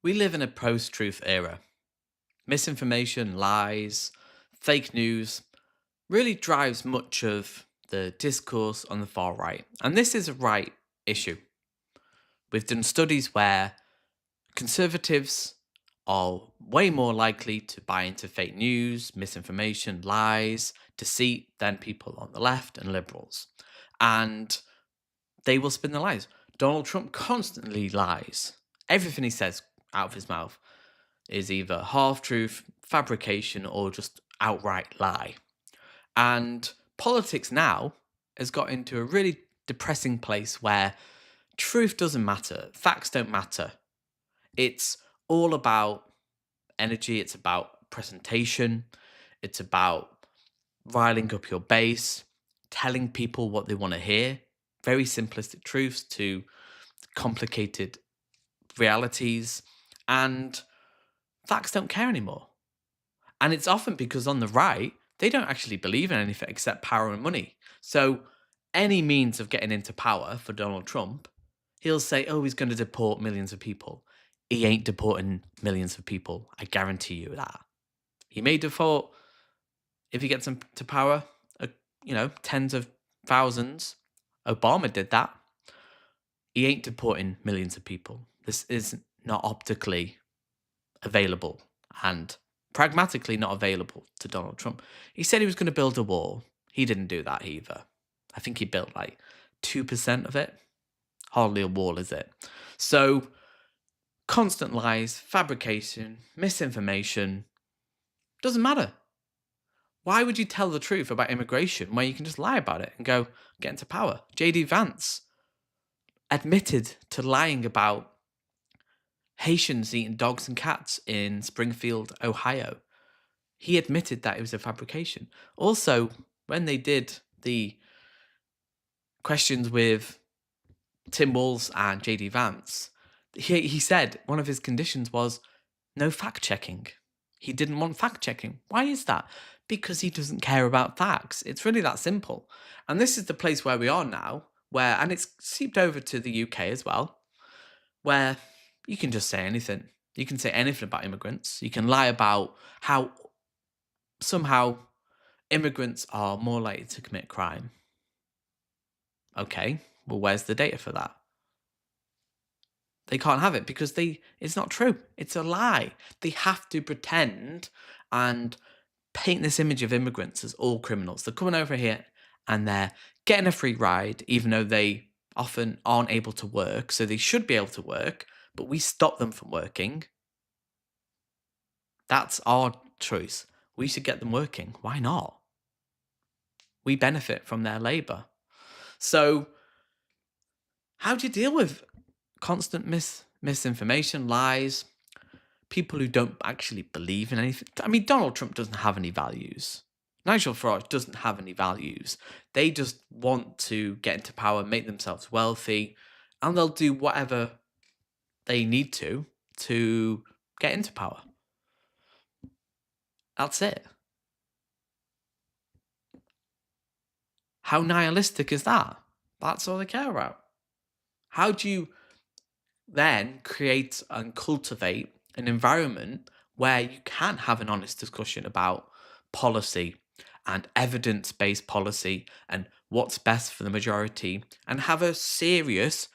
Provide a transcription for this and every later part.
We live in a post truth era. Misinformation, lies, fake news really drives much of the discourse on the far right. And this is a right issue. We've done studies where conservatives are way more likely to buy into fake news, misinformation, lies, deceit than people on the left and liberals. And they will spin the lies. Donald Trump constantly lies. Everything he says out of his mouth is either half truth, fabrication, or just outright lie. And politics now has got into a really depressing place where truth doesn't matter, facts don't matter. It's all about energy, it's about presentation, it's about riling up your base, telling people what they want to hear. Very simplistic truths to complicated realities. And facts don't care anymore. And it's often because on the right, they don't actually believe in anything except power and money. So any means of getting into power for Donald Trump, he'll say, oh, he's going to deport millions of people. He ain't deporting millions of people. I guarantee you that. He may deport, if he gets into power, tens of thousands. Obama did that. He ain't deporting millions of people. This is not optically available and pragmatically not available to Donald Trump. He said he was going to build a wall. He didn't do that either. I think he built like 2% of it. Hardly a wall, is it? So, constant lies, fabrication, misinformation doesn't matter. Why would you tell the truth about immigration where you can just lie about it and go get into power? JD Vance admitted to lying about Haitians eating dogs and cats in Springfield, Ohio. He admitted that it was a fabrication. Also, when they did the questions with Tim Walz and JD Vance, he said one of his conditions was no fact checking. He didn't want fact checking. Why is that? Because he doesn't care about facts. It's really that simple. And this is the place where we are now, and it's seeped over to the UK as well, where you can just say anything. You can say anything about immigrants. You can lie about how somehow immigrants are more likely to commit crime. Okay, well, where's the data for that? They can't have it because it's not true. It's a lie. They have to pretend and paint this image of immigrants as all criminals. They're coming over here and they're getting a free ride, even though they often aren't able to work. So they should be able to work, but we stop them from working. That's our choice. We should get them working. Why not? We benefit from their labor. So how do you deal with constant misinformation, lies, people who don't actually believe in anything? I mean, Donald Trump doesn't have any values. Nigel Farage doesn't have any values. They just want to get into power, make themselves wealthy, and they'll do whatever they need to get into power. That's it. How nihilistic is that? That's all they care about. How do you then create and cultivate an environment where you can have an honest discussion about policy and evidence-based policy and what's best for the majority, and have a serious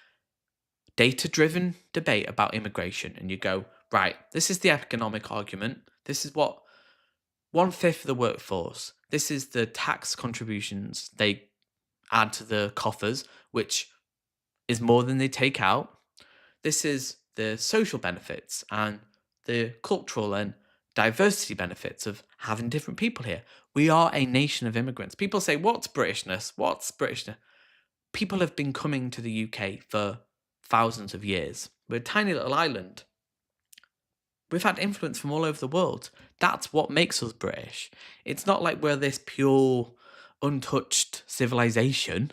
data-driven debate about immigration? And you go, right, this is the economic argument. This is what 1/5 of the workforce. This is the tax contributions they add to the coffers, which is more than they take out. This is the social benefits and the cultural and diversity benefits of having different people here. We are a nation of immigrants. People say, what's Britishness? What's Britishness? People have been coming to the UK for thousands of years. We're a tiny little island. We've had influence from all over the world. That's what makes us British. It's not like we're this pure, untouched civilization.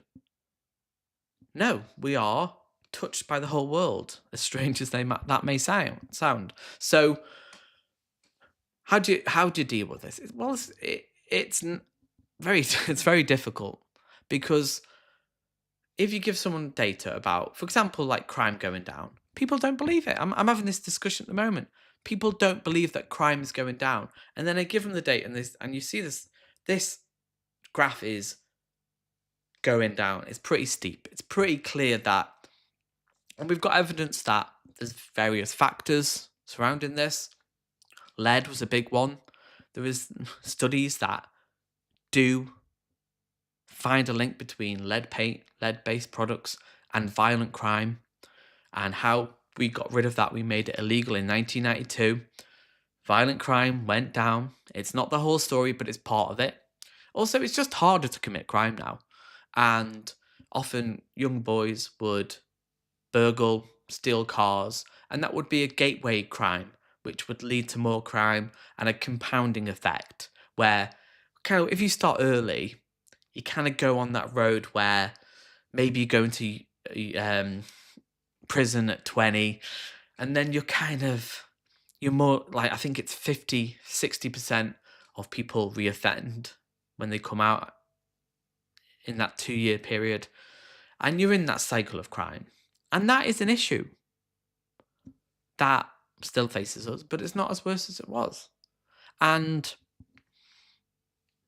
No, we are touched by the whole world, as strange as that may sound. So, how do you deal with this? Well, it's very difficult, because if you give someone data about, for example, like crime going down, People don't believe it. I'm having this discussion at the moment. People don't believe that crime is going down. And then I give them the date and you see this graph is going down. It's pretty steep. It's pretty clear that, and we've got evidence that there's various factors surrounding this. Lead was a big one. There is studies that do find a link between lead paint, lead-based products, and violent crime, and how we got rid of that. We made it illegal in 1992. Violent crime went down. It's not the whole story, but it's part of it. Also, it's just harder to commit crime now. And often young boys would burgle, steal cars, and that would be a gateway crime, which would lead to more crime and a compounding effect where, kind of, if you start early, you kind of go on that road where maybe you go into prison at 20, and then you're more like, I think it's 50-60% of people reoffend when they come out in that 2-year period, and you're in that cycle of crime. And that is an issue that still faces us, but it's not as worse as it was. And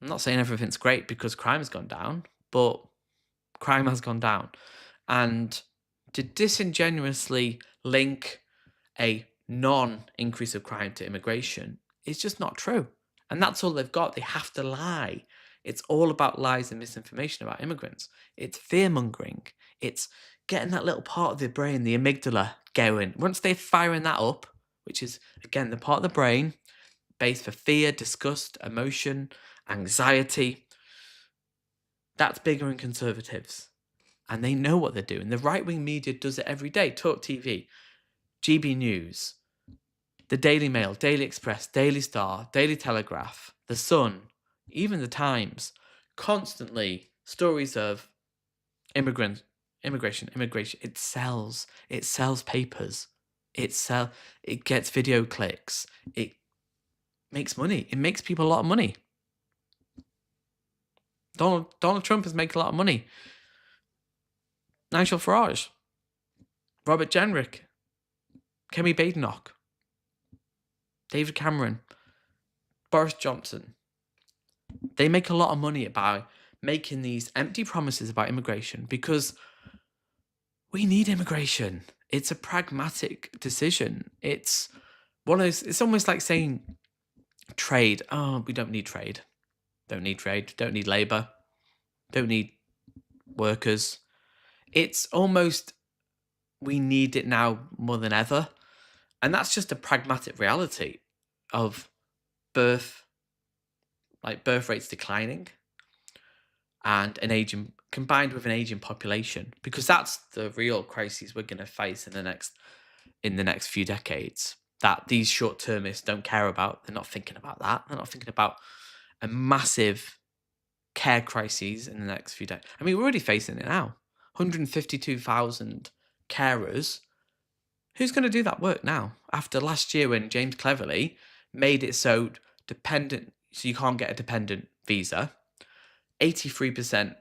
I'm not saying everything's great because crime has gone down, but crime has gone down. And to disingenuously link a non-increase of crime to immigration is just not true. And that's all they've got. They have to lie. It's all about lies and misinformation about immigrants. It's fear-mongering. It's getting that little part of the brain, the amygdala, going. Once they're firing that up, which is, again, the part of the brain based for fear, disgust, emotion, anxiety, that's bigger in conservatives. And they know what they're doing. The right-wing media does it every day. Talk TV, GB News, the Daily Mail, Daily Express, Daily Star, Daily Telegraph, The Sun, even the Times, constantly stories of immigration. It sells. It sells papers. It gets video clicks. It makes money. It makes people a lot of money. Donald Trump is making a lot of money. Nigel Farage, Robert Jenrick, Kemi Badenoch, David Cameron, Boris Johnson. They make a lot of money by making these empty promises about immigration because we need immigration. It's a pragmatic decision. It's one of those, it's almost like saying trade. Oh, we don't need trade. Don't need trade. Don't need labor. Don't need workers. It's almost, we need it now more than ever. And that's just a pragmatic reality of birth rates declining and an aging, combined with an aging population, because that's the real crises we're going to face in the next few decades that these short-termists don't care about. They're not thinking about that. They're not thinking about a massive care crises in the next few decades. I mean, we're already facing it now. 152,000 carers. Who's going to do that work now? After last year when James Cleverly made it so you can't get a dependent visa, 83%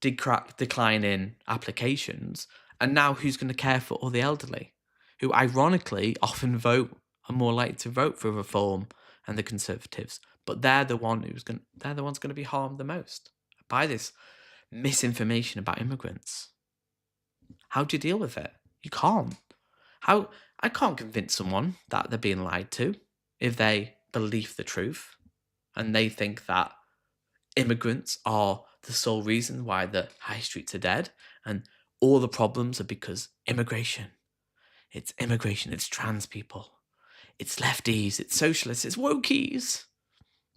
decline in applications, and now who's going to care for all the elderly, who ironically often are more likely to vote for reform and the Conservatives, but they're the ones going to be harmed the most by this misinformation about immigrants. How do you deal with it? You can't. I can't convince someone that they're being lied to if they believe the truth and they think that immigrants are the sole reason why the high streets are dead and all the problems are because immigration. It's immigration, it's trans people, it's lefties, it's socialists, it's wokies.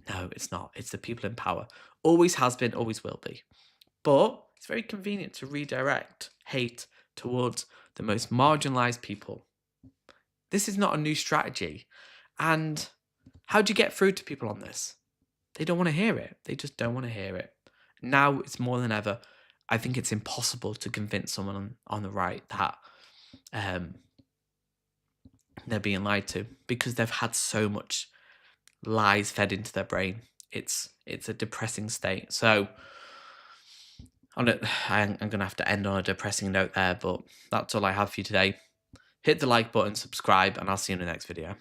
No, it's not. It's the people in power. Always has been, always will be. But it's very convenient to redirect hate towards the most marginalized people. This is not a new strategy. And how do you get through to people on this? They don't want to hear it. They just don't want to hear it. Now it's more than ever. I think it's impossible to convince someone on the right that they're being lied to because they've had so much lies fed into their brain. It's a depressing state. So I'm going to have to end on a depressing note there, but that's all I have for you today. hit the like button, subscribe, and I'll see you in the next video.